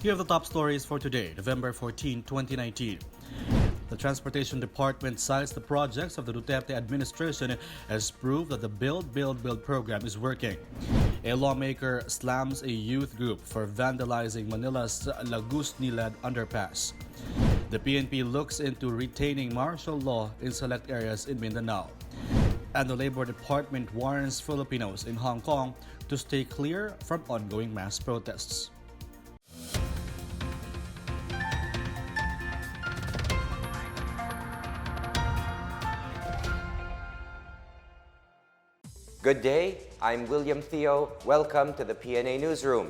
Here are the top stories for today, November 14, 2019. The Transportation Department cites the projects of the Duterte administration as proof that the Build, Build, Build program is working. A lawmaker slams a youth group for vandalizing Manila's Lagusni-led underpass. The PNP looks into retaining martial law in select areas in Mindanao. And the Labor Department warns Filipinos in Hong Kong to stay clear from ongoing mass protests. Good day, I'm William Theo. Welcome to the PNA Newsroom.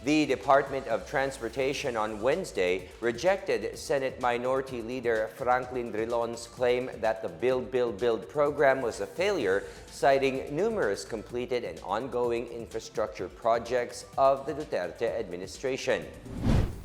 The Department of Transportation on Wednesday rejected Senate Minority Leader Franklin Drilon's claim that the Build, Build, Build program was a failure, citing numerous completed and ongoing infrastructure projects of the Duterte administration.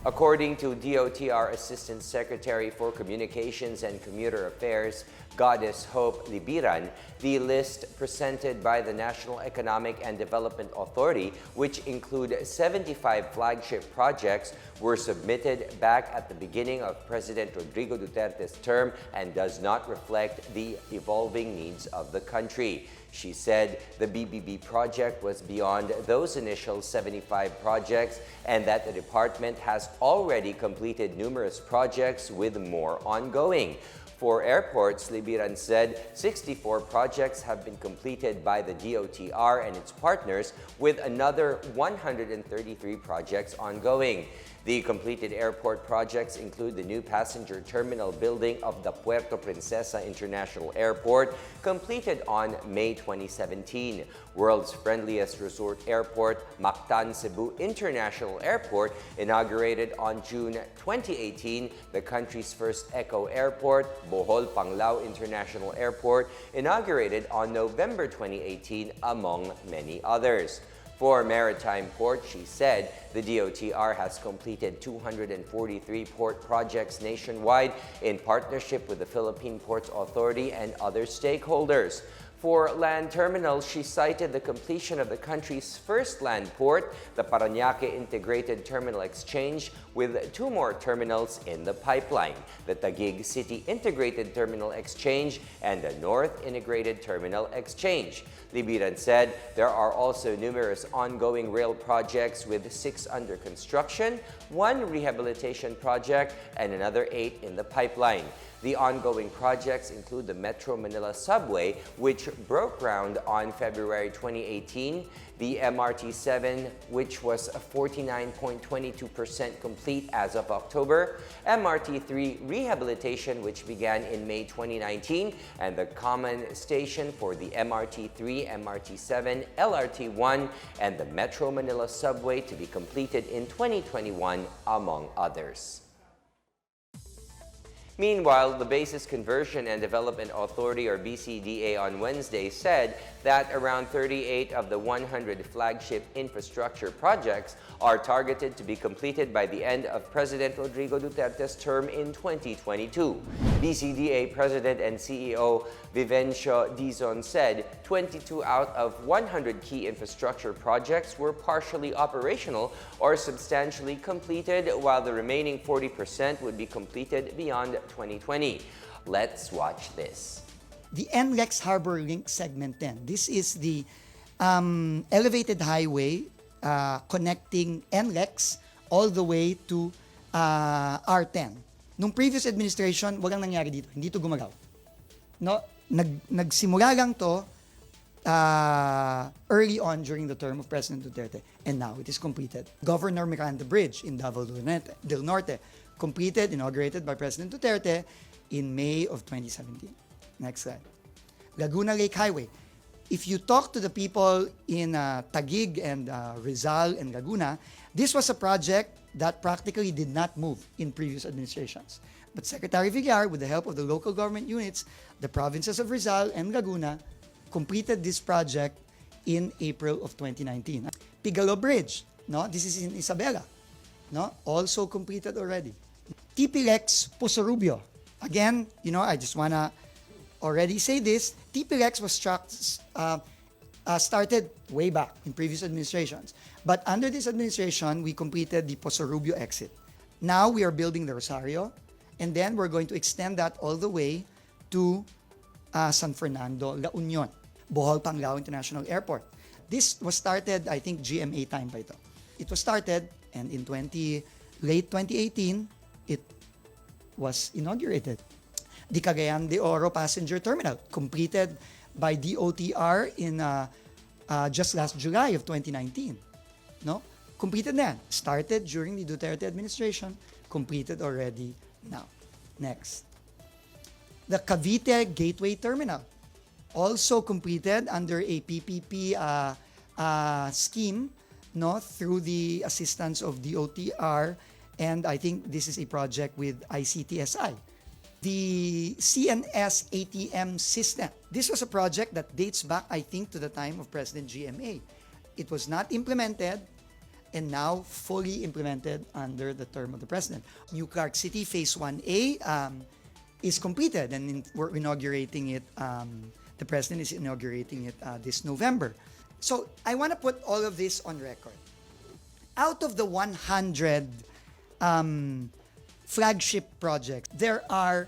According to DOTr Assistant Secretary for Communications and Commuter Affairs, Goddess Hope Libiran, the list presented by the National Economic and Development Authority, which include 75 flagship projects, were submitted back at the beginning of President Rodrigo Duterte's term and does not reflect the evolving needs of the country. She said the BBB project was beyond those initial 75 projects and that the department has already completed numerous projects with more ongoing. For airports, Libiran said 64 projects have been completed by the DOTr and its partners, with another 133 projects ongoing. The completed airport projects include the new passenger terminal building of the Puerto Princesa International Airport, completed on May 2017. World's friendliest resort airport, Mactan Cebu International Airport, inaugurated on June 2018. The country's first Eco Airport, Bohol Panglao International Airport, inaugurated on November 2018, among many others. For maritime ports, she said, the DOTr has completed 243 port projects nationwide in partnership with the Philippine Ports Authority and other stakeholders. For land terminals, she cited the completion of the country's first land port, the Parañaque Integrated Terminal Exchange, with 2 more terminals in the pipeline, the Taguig City Integrated Terminal Exchange and the North Integrated Terminal Exchange. Libiran said there are also numerous ongoing rail projects, with 6 under construction, 1 rehabilitation project, and another 8 in the pipeline. The ongoing projects include the Metro Manila Subway, which broke ground on February 2018, the MRT-7, which was 49.22% complete as of October, MRT-3 rehabilitation, which began in May 2019, and the common station for the MRT-3, MRT-7, LRT-1, and the Metro Manila Subway to be completed in 2021, among others. Meanwhile, the Basis Conversion and Development Authority, or BCDA, on Wednesday said that around 38 of the 100 flagship infrastructure projects are targeted to be completed by the end of President Rodrigo Duterte's term in 2022. BCDA President and CEO Vivencio Dizon said 22 out of 100 key infrastructure projects were partially operational or substantially completed, while the remaining 40% would be completed beyond 2020. Let's watch this. The NLEX Harbor Link Segment 10. This is the elevated highway connecting NLEX all the way to R10. Nung previous administration, walang nangyari dito. Hindi to gumalaw. No? Nagsimula lang to early on during the term of President Duterte, and now it is completed. Governor Miranda Bridge in Davao del Norte, completed, inaugurated by President Duterte in May of 2017. Next slide. Laguna Lake Highway. If you talk to the people in Taguig and Rizal and Laguna, this was a project that practically did not move in previous administrations. But Secretary Villar, with the help of the local government units, the provinces of Rizal and Laguna, completed this project in April of 2019. Pigalo Bridge, no? This is in Isabela, no? Also completed already. TPLEX Puso-Rubio. Again, I just wanna already say this. TPLEX was started way back in previous administrations. But under this administration, we completed the Posorubio exit. Now we are building the Rosario, and then we're going to extend that all the way to San Fernando, La Union, Bohol Panglao International Airport. This was started, I think, GMA time pa ito. It was started, and in late 2018, it was inaugurated. The Cagayan de Oro Passenger Terminal, completed by DOTr in just last July of 2019. No? Completed na yan. Started during the Duterte administration, completed already now. Next. The Cavite Gateway Terminal, also completed under a PPP scheme, no, through the assistance of DOTr, and I think this is a project with ICTSI. The CNS ATM system. This was a project that dates back, I think, to the time of President GMA. It was not implemented and now fully implemented under the term of the President. New Clark City Phase 1A is completed, and we're inaugurating it. The President is inaugurating it this November. So I want to put all of this on record. Out of the 100 flagship projects, there are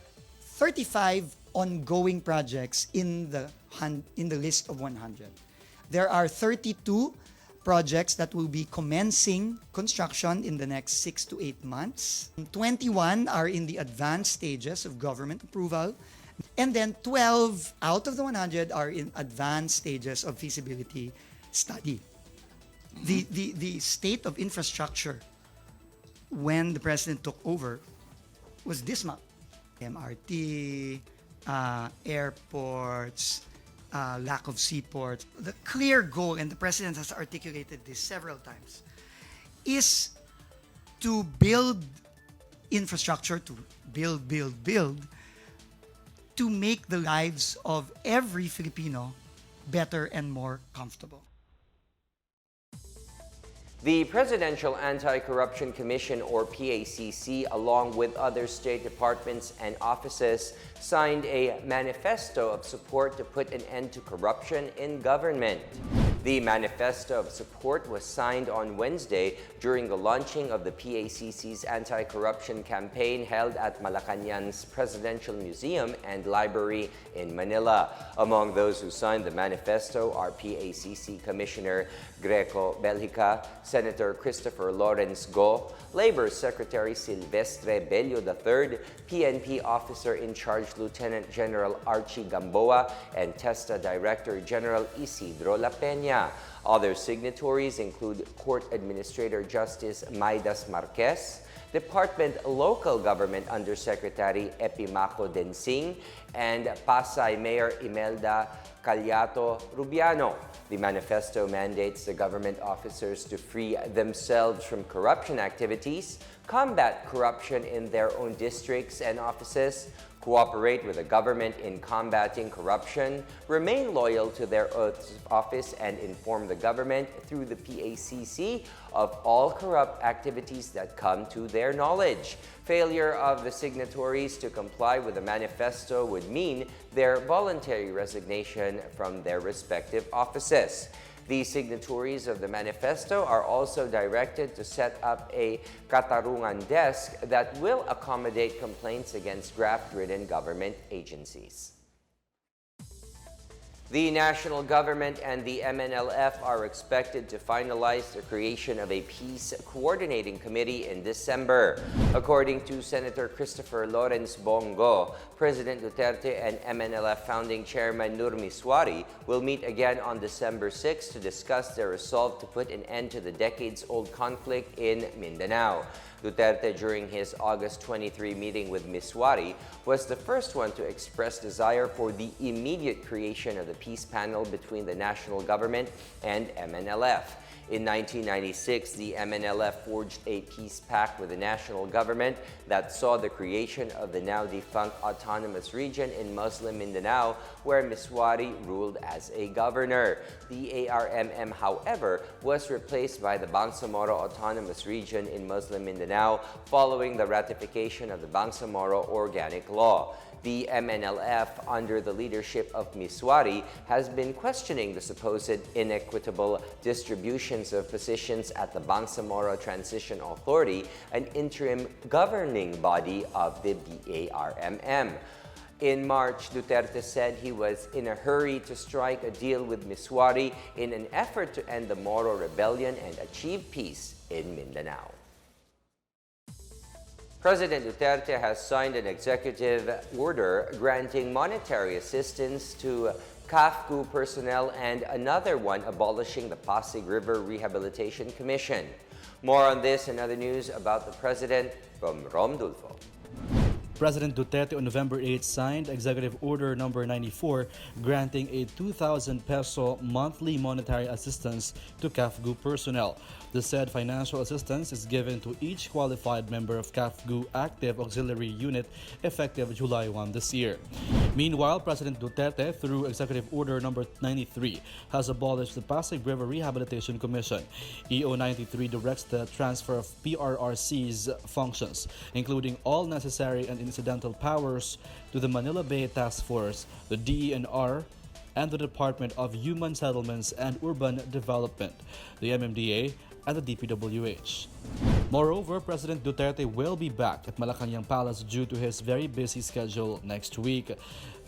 35 ongoing projects in the list of 100. There are 32 projects that will be commencing construction in the next 6 to 8 months. 21 are in the advanced stages of government approval. And then 12 out of the 100 are in advanced stages of feasibility study. The state of infrastructure when the President took over was dismal. MRT, airports, lack of seaports. The clear goal, and the President has articulated this several times, is to build infrastructure, to build, to make the lives of every Filipino better and more comfortable. The Presidential Anti-Corruption Commission, or PACC, along with other state departments and offices, signed a manifesto of support to put an end to corruption in government. The manifesto of support was signed on Wednesday during the launching of the PACC's anti-corruption campaign held at Malacañang's Presidential Museum and Library in Manila. Among those who signed the manifesto are PACC Commissioner Greco Belhica, Senator Christopher Lawrence Go, Labor Secretary Silvestre Bello III, PNP Officer in Charge Lieutenant General Archie Gamboa, and TESTA Director General Isidro La Peña. Other signatories include Court Administrator Justice Maidas Marquez, Department Local Government Undersecretary Epimaco Densing, and Pasay Mayor Imelda Calyato Rubiano. The manifesto mandates the government officers to free themselves from corruption activities, combat corruption in their own districts and offices, cooperate with the government in combating corruption, remain loyal to their oaths of office, and inform the government through the PACC of all corrupt activities that come to their knowledge. Failure of the signatories to comply with the manifesto would mean their voluntary resignation from their respective offices. The signatories of the manifesto are also directed to set up a katarungan desk that will accommodate complaints against graft-ridden government agencies. The national government and the MNLF are expected to finalize the creation of a peace coordinating committee in December. According to Senator Christopher Lawrence Bongo, President Duterte and MNLF founding chairman Nur Miswari will meet again on December 6 to discuss their resolve to put an end to the decades-old conflict in Mindanao. Duterte, during his August 23 meeting with Miswari, was the first one to express desire for the immediate creation of the peace panel between the national government and MNLF. In 1996, the MNLF forged a peace pact with the national government that saw the creation of the now-defunct autonomous region in Muslim Mindanao, where Miswari ruled as a governor. The ARMM, however, was replaced by the Bangsamoro Autonomous Region in Muslim Mindanao following the ratification of the Bangsamoro Organic Law. The MNLF, under the leadership of Miswari, has been questioning the supposed inequitable distributions of positions at the Bangsamoro Transition Authority, an interim governing body of the BARMM. In March, Duterte said he was in a hurry to strike a deal with Miswari in an effort to end the Moro rebellion and achieve peace in Mindanao. President Duterte has signed an executive order granting monetary assistance to CAFCU personnel and another one abolishing the Pasig River Rehabilitation Commission. More on this and other news about the president from Rom Dulfo. President Duterte on November 8 signed Executive Order Number 94 granting a 2,000 peso monthly monetary assistance to CAFGU personnel. The said financial assistance is given to each qualified member of CAFGU Active Auxiliary Unit effective July 1 this year. Meanwhile, President Duterte, through Executive Order Number 93, has abolished the Pasig River Rehabilitation Commission. EO 93 directs the transfer of PRRC's functions, including all necessary and incidental powers, to the Manila Bay Task Force, the DENR, and the Department of Human Settlements and Urban Development, the MMDA, and the DPWH. Moreover, President Duterte will be back at Malacanang Palace due to his very busy schedule next week.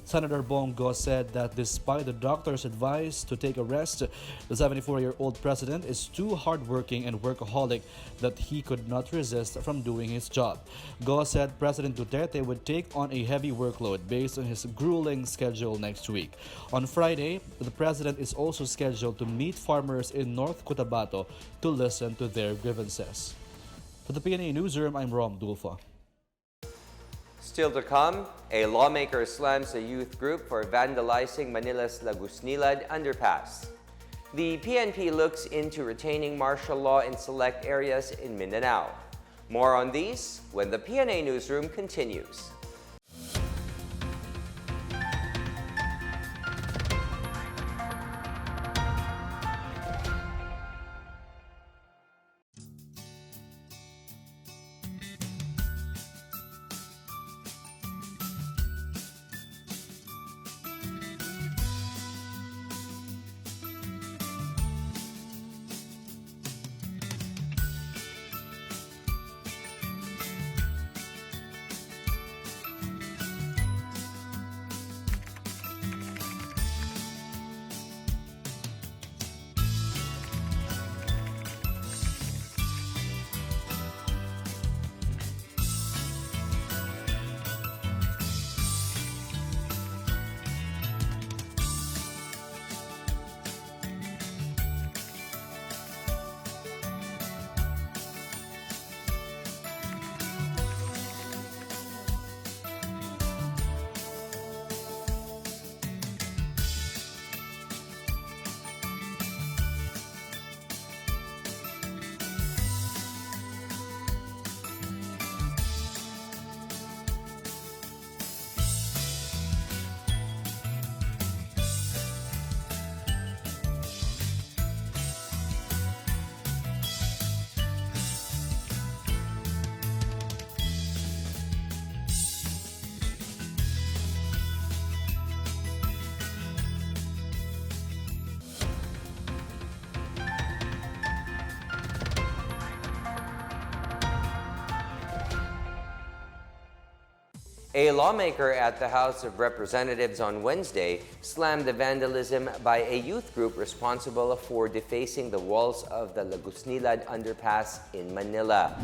Senator Bongo said that despite the doctor's advice to take a rest, the 74-year-old president is too hardworking and workaholic that he could not resist from doing his job. Go said President Duterte would take on a heavy workload based on his grueling schedule next week. On Friday, the president is also scheduled to meet farmers in North Cotabato to listen to their grievances. For the PNA Newsroom, I'm Rom Dulfo. Still to come, a lawmaker slams a youth group for vandalizing Manila's Lagusnilad underpass. The PNP looks into retaining martial law in select areas in Mindanao. More on these when the PNA Newsroom continues. A lawmaker at the House of Representatives on Wednesday slammed the vandalism by a youth group responsible for defacing the walls of the Lagusnilad underpass in Manila.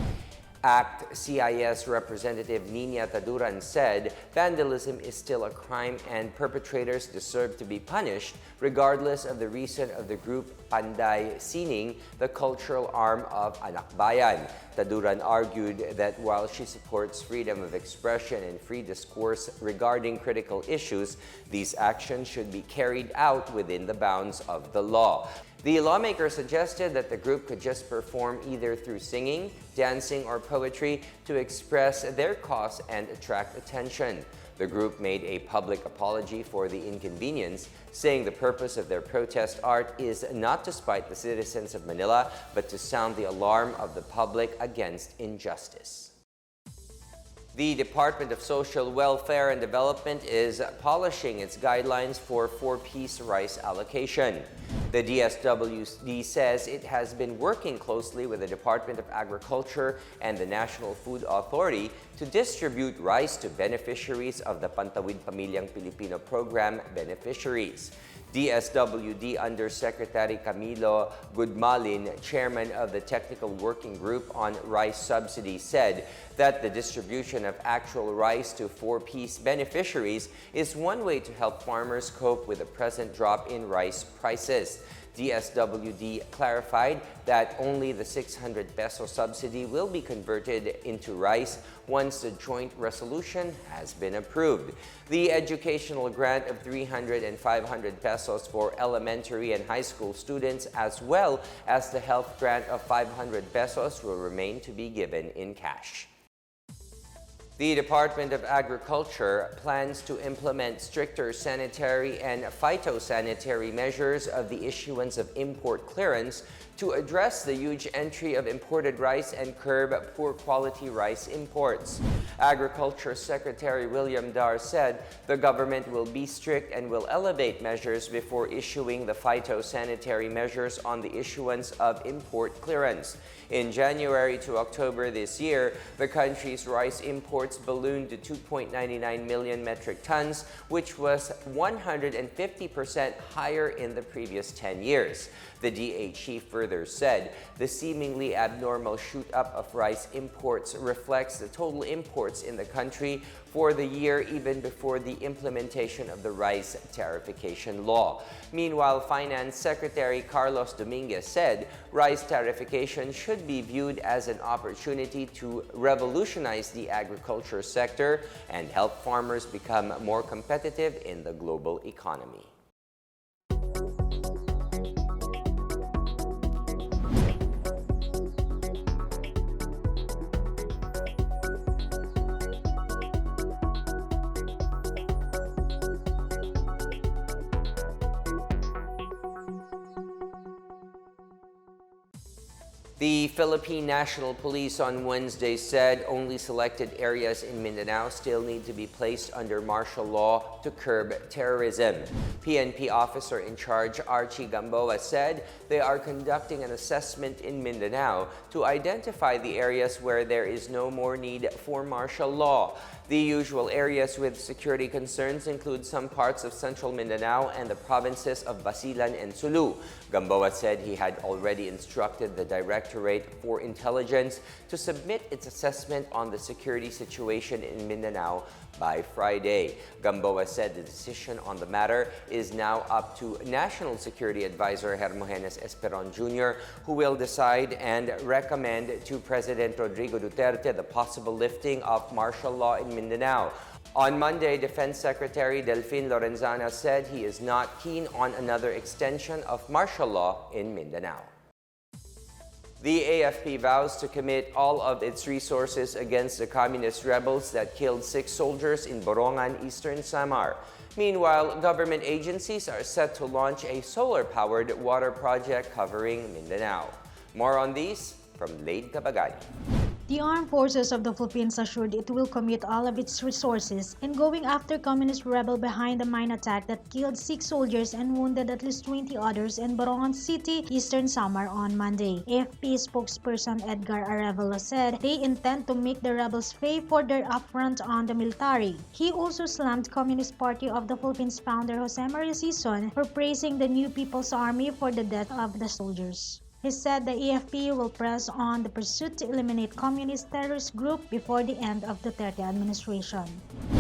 ACT CIS Representative Nina Taduran said vandalism is still a crime and perpetrators deserve to be punished regardless of the reason of the group Panday Sining, the cultural arm of Anak Bayan. Taduran argued that while she supports freedom of expression and free discourse regarding critical issues, these actions should be carried out within the bounds of the law. The lawmaker suggested that the group could just perform either through singing, dancing, or poetry to express their cause and attract attention. The group made a public apology for the inconvenience, saying the purpose of their protest art is not to spite the citizens of Manila, but to sound the alarm of the public against injustice. The Department of Social Welfare and Development is polishing its guidelines for four-piece rice allocation. The DSWD says it has been working closely with the Department of Agriculture and the National Food Authority to distribute rice to beneficiaries of the Pantawid Pamilyang Pilipino Program beneficiaries. DSWD Undersecretary Camilo Gudmalin, chairman of the Technical Working Group on Rice Subsidy, said that the distribution of actual rice to four-piece beneficiaries is one way to help farmers cope with the present drop in rice prices. DSWD clarified that only the 600 peso subsidy will be converted into rice once the joint resolution has been approved. The educational grant of 300 and 500 pesos for elementary and high school students, as well as the health grant of 500 pesos, will remain to be given in cash. The Department of Agriculture plans to implement stricter sanitary and phytosanitary measures of the issuance of import clearance to address the huge entry of imported rice and curb poor quality rice imports. Agriculture Secretary William Dar said the government will be strict and will elevate measures before issuing the phytosanitary measures on the issuance of import clearance. In January to October this year, the country's rice imports ballooned to 2.99 million metric tons, which was 150% higher in the previous 10 years. The DA chief further said the seemingly abnormal shoot-up of rice imports reflects the total imports in the country for the year even before the implementation of the rice tariffication law. Meanwhile, Finance Secretary Carlos Dominguez said rice tariffication should be viewed as an opportunity to revolutionize the agriculture sector and help farmers become more competitive in the global economy. The Philippine National Police on Wednesday said only selected areas in Mindanao still need to be placed under martial law to curb terrorism. PNP officer in charge Archie Gamboa said they are conducting an assessment in Mindanao to identify the areas where there is no more need for martial law. The usual areas with security concerns include some parts of central Mindanao and the provinces of Basilan and Sulu. Gamboa said he had already instructed the Directorate for Intelligence to submit its assessment on the security situation in Mindanao by Friday. Gamboa said the decision on the matter is now up to National Security Advisor Hermogenes Esperon Jr., who will decide and recommend to President Rodrigo Duterte the possible lifting of martial law in Mindanao. On Monday, Defense Secretary Delfin Lorenzana said he is not keen on another extension of martial law in Mindanao. The AFP vows to commit all of its resources against the communist rebels that killed 6 soldiers in Borongan, Eastern Samar. Meanwhile, government agencies are set to launch a solar-powered water project covering Mindanao. More on these from Lade Cabagani. The armed forces of the Philippines assured it will commit all of its resources in going after communist rebel behind the mine attack that killed 6 soldiers and wounded at least 20 others in Borongan City, Eastern Samar on Monday. AFP spokesperson Edgar Arevalo said they intend to make the rebels pay for their affront on the military. He also slammed Communist Party of the Philippines founder Jose Maria Sison for praising the New People's Army for the death of the soldiers. He said the AFP will press on the pursuit to eliminate communist terrorist group before the end of the Duterte administration.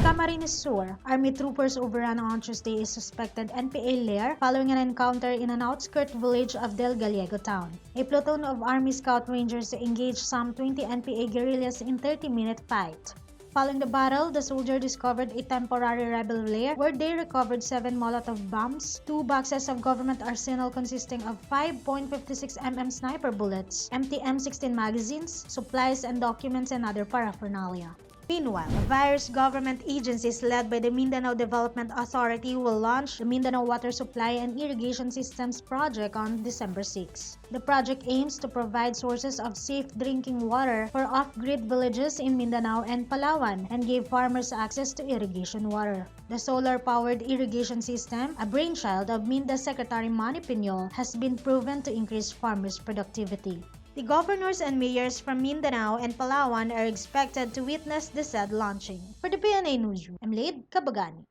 Camarines Sur, Army troopers overran on Tuesday a suspected NPA lair following an encounter in an outskirt village of Del Gallego town. A platoon of Army Scout Rangers engaged some 20 NPA guerrillas in 30-minute fight. Following the battle, the soldier discovered a temporary rebel lair where they recovered 7 Molotov bombs, 2 boxes of government arsenal consisting of 5.56 mm sniper bullets, empty M16 magazines, supplies and documents and other paraphernalia. Meanwhile, various government agencies led by the Mindanao Development Authority will launch the Mindanao Water Supply and Irrigation Systems Project on December 6. The project aims to provide sources of safe drinking water for off-grid villages in Mindanao and Palawan and give farmers access to irrigation water. The solar-powered irrigation system, a brainchild of MINDA Secretary Manny Piñol, has been proven to increase farmers' productivity. The governors and mayors from Mindanao and Palawan are expected to witness the said launching. For the PNA Newsroom, I'm Laid Kabagani.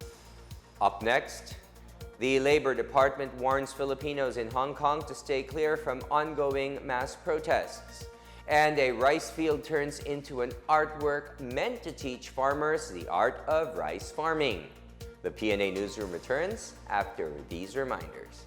Up next, the Labor Department warns Filipinos in Hong Kong to stay clear from ongoing mass protests. And a rice field turns into an artwork meant to teach farmers the art of rice farming. The PNA Newsroom returns after these reminders.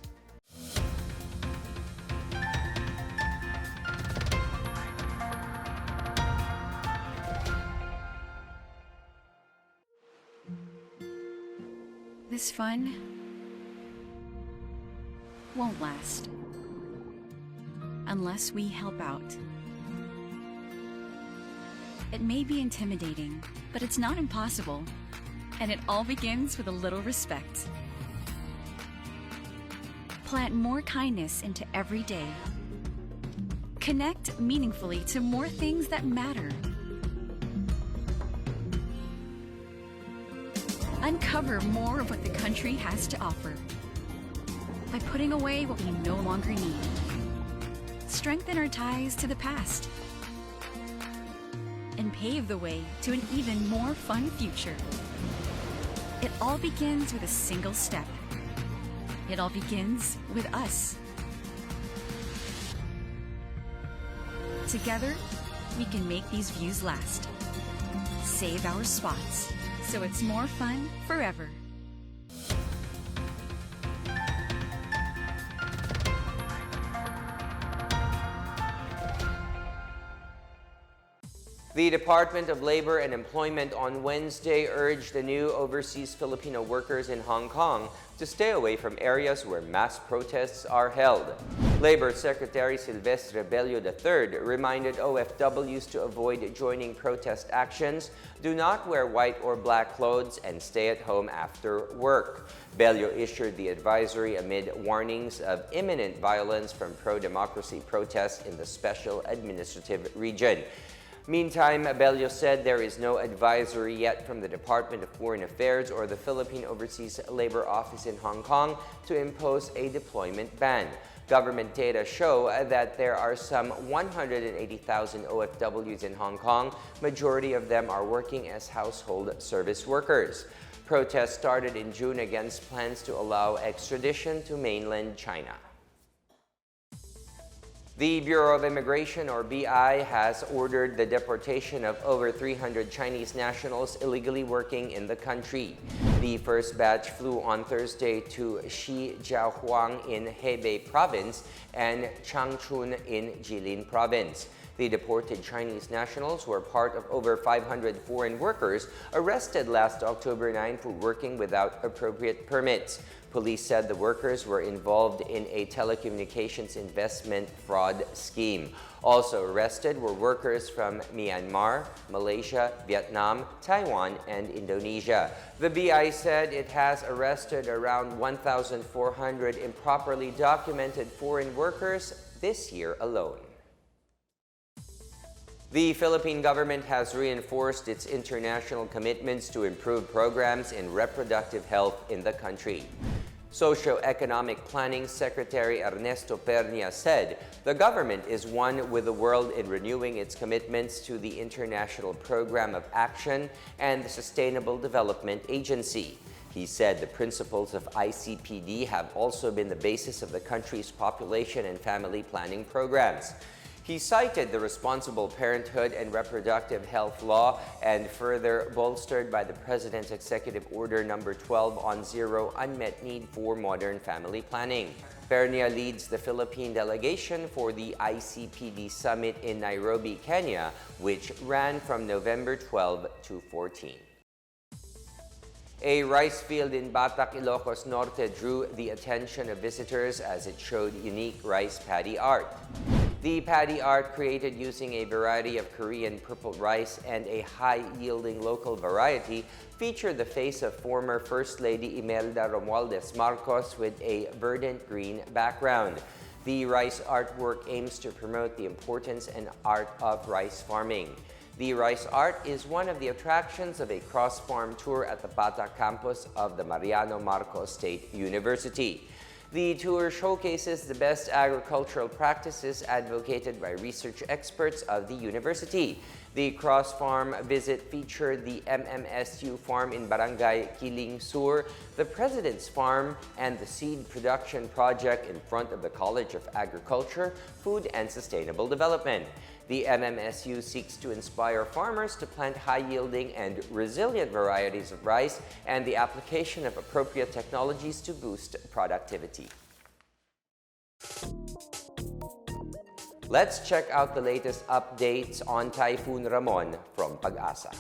This fun won't last unless we help out. It may be intimidating, but it's not impossible, and it all begins with a little respect. Plant more kindness into every day. Connect meaningfully to more things that matter. Uncover more of what the country has to offer by putting away what we no longer need. Strengthen our ties to the past and pave the way to an even more fun future. It all begins with a single step. It all begins with us. Together, we can make these views last. Save our spots, so it's more fun forever. The Department of Labor and Employment on Wednesday urged the new overseas Filipino workers in Hong Kong to stay away from areas where mass protests are held. Labor Secretary Silvestre Bello III reminded OFWs to avoid joining protest actions, do not wear white or black clothes, and stay at home after work. Bello issued the advisory amid warnings of imminent violence from pro-democracy protests in the Special Administrative Region. Meantime, Bello said there is no advisory yet from the Department of Foreign Affairs or the Philippine Overseas Labor Office in Hong Kong to impose a deployment ban. Government data show that there are some 180,000 OFWs in Hong Kong. Majority of them are working as household service workers. Protests started in June against plans to allow extradition to mainland China. The Bureau of Immigration, or BI, has ordered the deportation of over 300 Chinese nationals illegally working in the country. The first batch flew on Thursday to Shijiahuang in Hebei Province and Changchun in Jilin Province. The deported Chinese nationals were part of over 500 foreign workers arrested last October 9 for working without appropriate permits. Police said the workers were involved in a telecommunications investment fraud scheme. Also arrested were workers from Myanmar, Malaysia, Vietnam, Taiwan, and Indonesia. The BI said it has arrested around 1,400 improperly documented foreign workers this year alone. The Philippine government has reinforced its international commitments to improve programs in reproductive health in the country. Socio-Economic Planning Secretary Ernesto Pernia said the government is one with the world in renewing its commitments to the International Program of Action and the Sustainable Development Agency. He said the principles of ICPD have also been the basis of the country's population and family planning programs. He cited the Responsible Parenthood and Reproductive Health Law and further bolstered by the President's Executive Order No. 12 on Zero Unmet Need for Modern Family Planning. Pernia leads the Philippine delegation for the ICPD Summit in Nairobi, Kenya, which ran from November 12 to 14. A rice field in Batac, Ilocos Norte drew the attention of visitors as it showed unique rice paddy art. The paddy art, created using a variety of Korean purple rice and a high-yielding local variety, featured the face of former First Lady Imelda Romualdez Marcos with a verdant green background. The rice artwork aims to promote the importance and art of rice farming. The rice art is one of the attractions of a cross-farm tour at the Bata campus of the Mariano Marcos State University. The tour showcases the best agricultural practices advocated by research experts of the university. The cross-farm visit featured the MMSU farm in Barangay Kiling Sur, the President's Farm, and the seed production project in front of the College of Agriculture, Food and Sustainable Development. The MMSU seeks to inspire farmers to plant high-yielding and resilient varieties of rice and the application of appropriate technologies to boost productivity. Let's check out the latest updates on Typhoon Ramon from Pag-asa.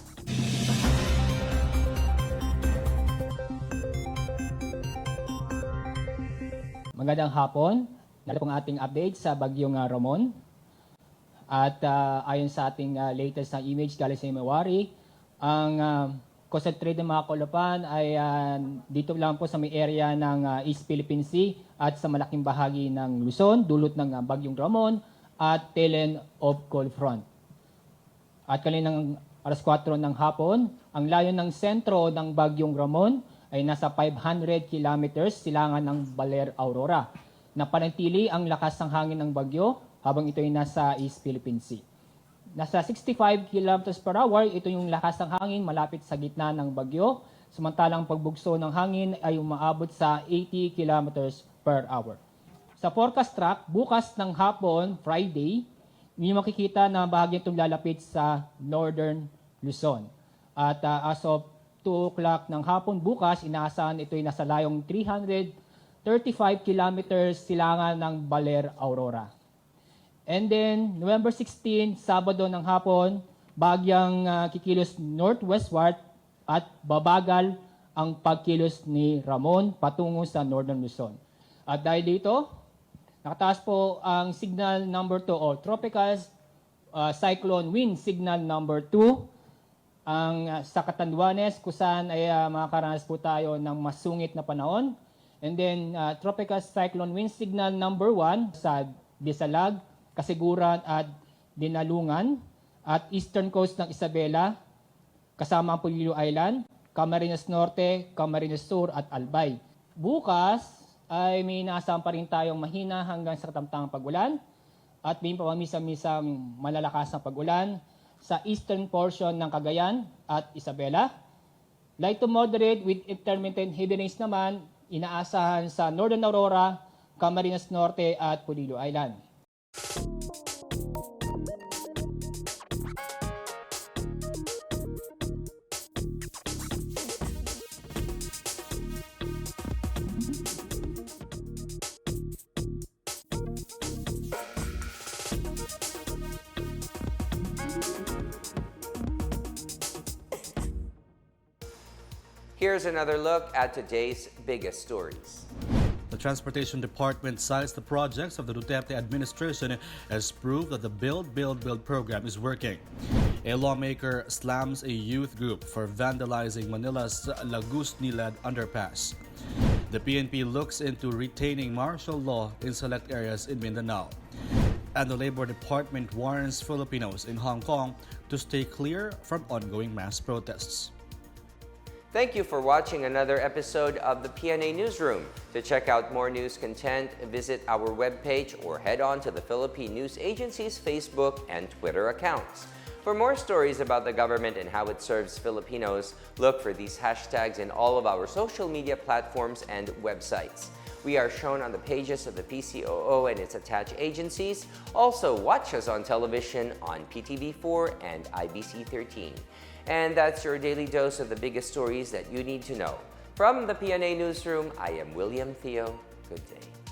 Magandang hapon. Dahil pong ating update sa bagyong Ramon. At ayon sa ating latest na image galing sa Imawari, ang concentrated mga kulapan ay dito lang po sa may area ng East Philippine Sea at sa malaking bahagi ng Luzon, dulot ng bagyong Ramon at tail end of cold front. At kaninang alas 4 ng hapon, ang layo ng sentro ng bagyong Ramon ay nasa 500 kilometers silangan ng Baler Aurora. Napanatili ang lakas ng hangin ng bagyo habang ito ay nasa East Philippine Sea. Nasa 65 km per hour, ito yung lakas ng hangin malapit sa gitna ng bagyo. Samantalang pagbugso ng hangin ay umaabot sa 80 km per hour. Sa forecast track, bukas ng hapon, Friday, hindi makikita na bahagi itong lalapit sa northern Luzon. At as of 2 o'clock ng hapon bukas, inaasahan ito ay nasa layong 335 kilometers silangan ng Baler Aurora. And then, November 16, Sabado ng hapon, bagyang kikilos northwestward at babagal ang pagkilos ni Ramon patungo sa northern Luzon. At dahil dito, nakataas po ang signal number 2 o tropical cyclone wind signal number 2 sa Catanduanes, kung saan ay makakaranas po tayo ng masungit na panahon. And then, tropical cyclone wind signal number 1 sa Disalag, Kasiguran at Dinalungan at eastern coast ng Isabela, kasama ang Pulido Island, Camarines Norte, Camarines Sur at Albay. Bukas ay may inaasahan pa rin tayong mahina hanggang sa katamtamang pag-ulan at may pamamisa-misang malalakas na pag-ulan sa eastern portion ng Cagayan at Isabela. Light to moderate with intermittent heavy rains naman inaasahan sa Northern Aurora, Camarines Norte at Pulido Island. Here's another look at today's biggest stories. The Transportation Department cites the projects of the DOTr administration as proof that the Build program is working. A lawmaker slams a youth group for vandalizing Manila's Lagusnilad underpass. The PNP looks into retaining martial law in select areas in Mindanao. And the Labor Department warns Filipinos in Hong Kong to stay clear from ongoing mass protests. Thank you for watching another episode of the PNA Newsroom. To check out more news content, visit our webpage or head on to the Philippine News Agency's Facebook and Twitter accounts. For more stories about the government and how it serves Filipinos, look for these hashtags in all of our social media platforms and websites. We are shown on the pages of the PCOO and its attached agencies. Also, watch us on television on PTV4 and IBC 13. And that's your daily dose of the biggest stories that you need to know. From the PNA Newsroom, I am William Theo. Good day.